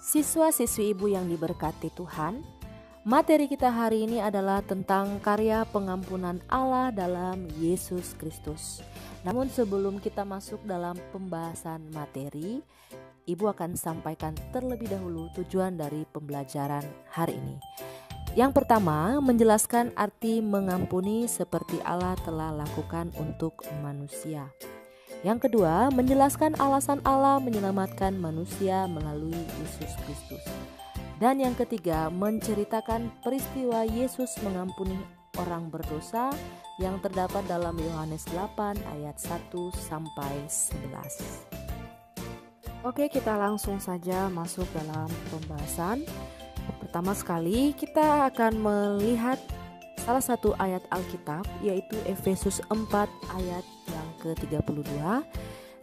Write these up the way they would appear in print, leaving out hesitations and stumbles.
Siswa-siswi ibu yang diberkati Tuhan, materi kita hari ini adalah tentang karya pengampunan Allah dalam Yesus Kristus. Namun sebelum kita masuk dalam pembahasan materi, ibu akan sampaikan terlebih dahulu tujuan dari pembelajaran hari ini. Yang pertama, menjelaskan arti mengampuni seperti Allah telah lakukan untuk manusia. Yang kedua, menjelaskan alasan Allah menyelamatkan manusia melalui Yesus Kristus. Dan yang ketiga, menceritakan peristiwa Yesus mengampuni orang berdosa yang terdapat dalam Yohanes 8 ayat 1 sampai 11. Oke, kita langsung saja masuk dalam pembahasan. Pertama sekali, kita akan melihat salah satu ayat Alkitab, yaitu Efesus 4 ayat yang ke-32.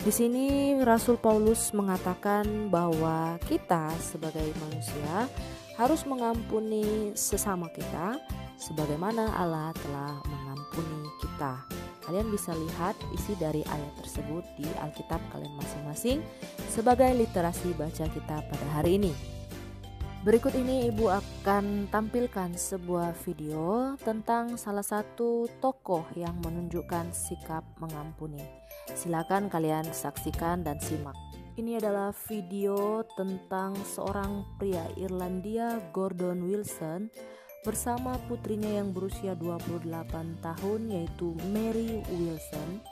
Di sini Rasul Paulus mengatakan bahwa kita sebagai manusia harus mengampuni sesama kita sebagaimana Allah telah mengampuni kita. Kalian bisa lihat isi dari ayat tersebut di Alkitab kalian masing-masing sebagai literasi baca kita pada hari ini. Berikut ini ibu akan tampilkan sebuah video tentang salah satu tokoh yang menunjukkan sikap mengampuni. Silakan kalian saksikan dan simak. Ini adalah video tentang seorang pria Irlandia, Gordon Wilson, bersama putrinya yang berusia 28 tahun yaitu Mary Wilson.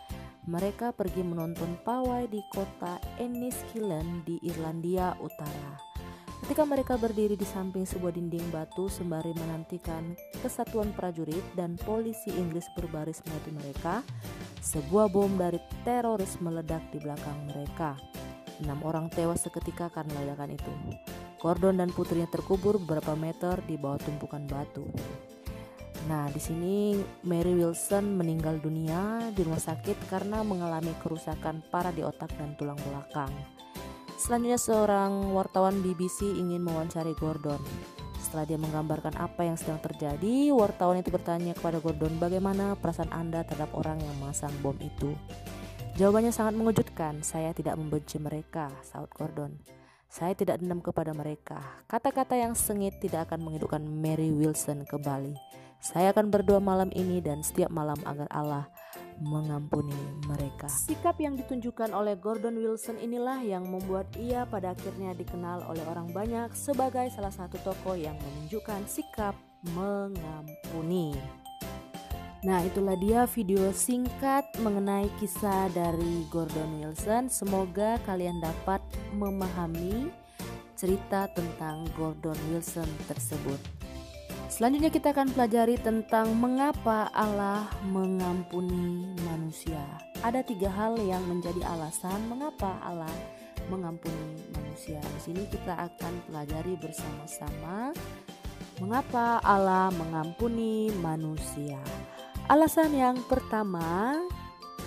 Mereka pergi menonton pawai di kota Enniskillen di Irlandia Utara. Ketika mereka berdiri di samping sebuah dinding batu sembari menantikan kesatuan prajurit dan polisi Inggris berbaris melewati mereka, sebuah bom dari teroris meledak di belakang mereka. 6 orang tewas seketika karena ledakan itu. Gordon dan putrinya terkubur beberapa meter di bawah tumpukan batu. Nah, di sini Mary Wilson meninggal dunia di rumah sakit karena mengalami kerusakan parah di otak dan tulang belakang. Selanjutnya seorang wartawan BBC ingin mewawancari Gordon. Setelah dia menggambarkan apa yang sedang terjadi, wartawan itu bertanya kepada Gordon, bagaimana perasaan Anda terhadap orang yang memasang bom itu? Jawabannya sangat mengejutkan. Saya tidak membenci mereka, sahut Gordon. Saya tidak dendam kepada mereka. Kata-kata yang sengit tidak akan menghidupkan Mary Wilson kembali. Saya akan berdoa malam ini dan setiap malam agar Allah mengampuni mereka. Sikap yang ditunjukkan oleh Gordon Wilson inilah yang membuat ia pada akhirnya dikenal oleh orang banyak sebagai salah satu tokoh yang menunjukkan sikap mengampuni. Nah, itulah dia video singkat mengenai kisah dari Gordon Wilson. Semoga kalian dapat memahami cerita tentang Gordon Wilson tersebut. Selanjutnya kita akan pelajari tentang mengapa Allah mengampuni manusia. Ada 3 hal yang menjadi alasan mengapa Allah mengampuni manusia. Di sini kita akan pelajari bersama-sama mengapa Allah mengampuni manusia. Alasan yang pertama,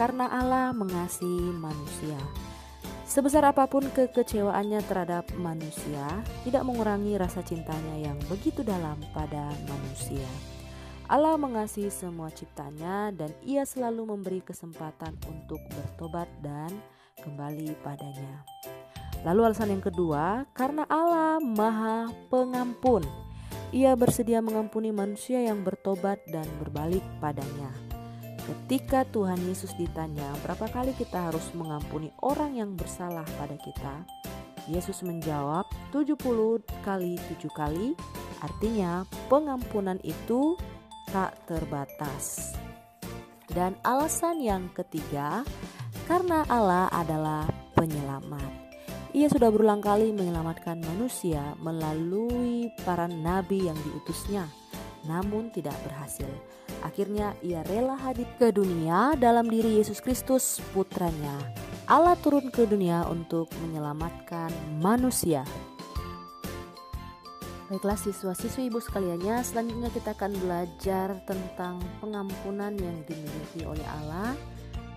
karena Allah mengasihi manusia. Sebesar apapun kekecewaannya terhadap manusia, tidak mengurangi rasa cintanya yang begitu dalam pada manusia. Allah mengasihi semua ciptanya dan ia selalu memberi kesempatan untuk bertobat dan kembali padanya. Lalu alasan yang kedua, karena Allah Maha Pengampun. Ia bersedia mengampuni manusia yang bertobat dan berbalik padanya. Ketika Tuhan Yesus ditanya berapa kali kita harus mengampuni orang yang bersalah pada kita, Yesus menjawab 70 kali 7 kali, artinya pengampunan itu tak terbatas. Dan alasan yang ketiga, karena Allah adalah penyelamat. Ia sudah berulang kali menyelamatkan manusia melalui para nabi yang diutusnya, namun tidak berhasil. Akhirnya ia rela hadir ke dunia dalam diri Yesus Kristus putranya. Allah turun ke dunia untuk menyelamatkan manusia. Baiklah siswa-siswi ibu sekaliannya, selanjutnya kita akan belajar tentang pengampunan yang dimiliki oleh Allah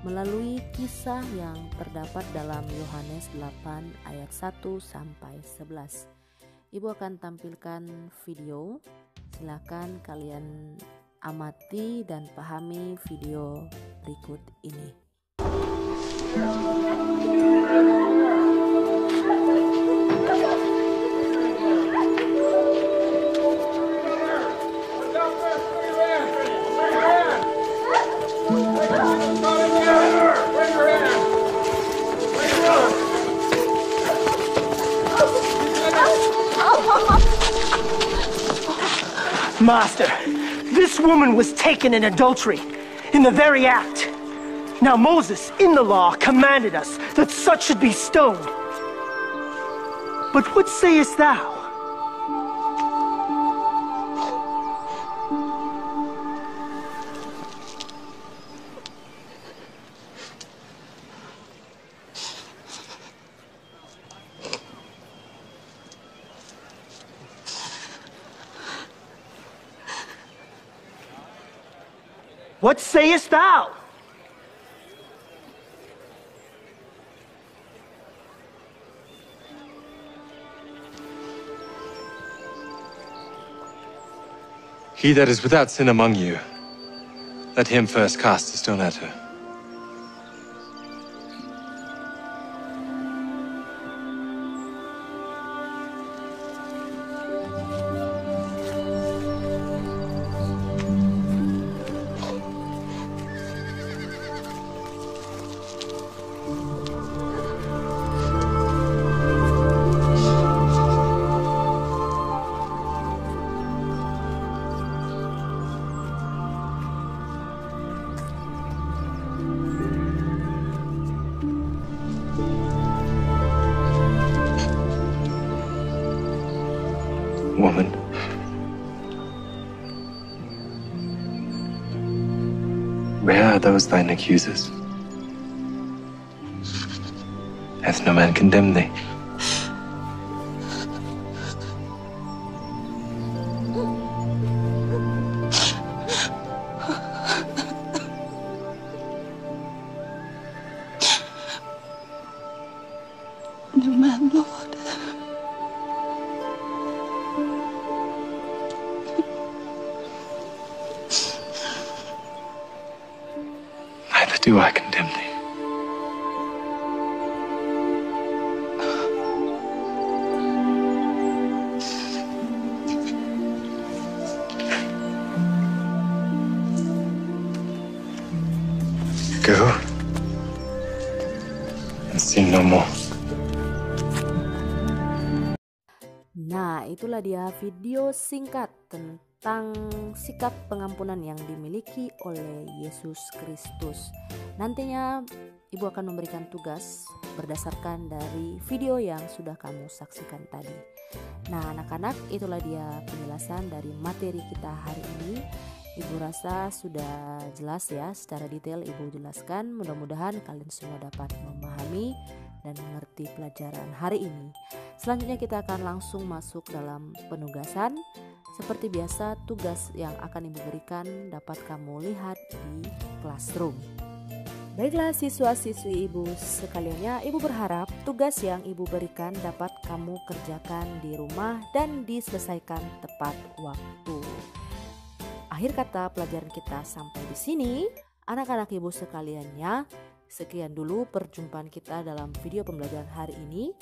melalui kisah yang terdapat dalam Yohanes 8 ayat 1 sampai 11. Ibu akan tampilkan video. Silakan kalian amati dan pahami video berikut ini. Master, this woman was taken in adultery, in the very act. Now Moses, in the law, commanded us that such should be stoned. But what sayest thou? What sayest thou? He that is without sin among you, let him first cast a stone at her. Woman, where are those thine accusers? Hath no man condemned thee? No man, Lord. Neither do I condemn thee. Go and sin no more. Nah, itulah dia video singkat tentang sikap pengampunan yang dimiliki oleh Yesus Kristus. Nantinya Ibu akan memberikan tugas berdasarkan dari video yang sudah kamu saksikan tadi. Nah, anak-anak, itulah dia penjelasan dari materi kita hari ini. Ibu rasa sudah jelas ya, secara detail Ibu jelaskan. Mudah-mudahan kalian semua dapat memahami dan mengerti pelajaran hari ini. Selanjutnya kita akan langsung masuk dalam penugasan. Seperti biasa, tugas yang akan Ibu berikan dapat kamu lihat di classroom. Baiklah siswa-siswi Ibu sekaliannya, Ibu berharap tugas yang Ibu berikan dapat kamu kerjakan di rumah dan diselesaikan tepat waktu. Akhir kata pelajaran kita sampai di sini. Anak-anak Ibu sekaliannya, sekian dulu perjumpaan kita dalam video pembelajaran hari ini.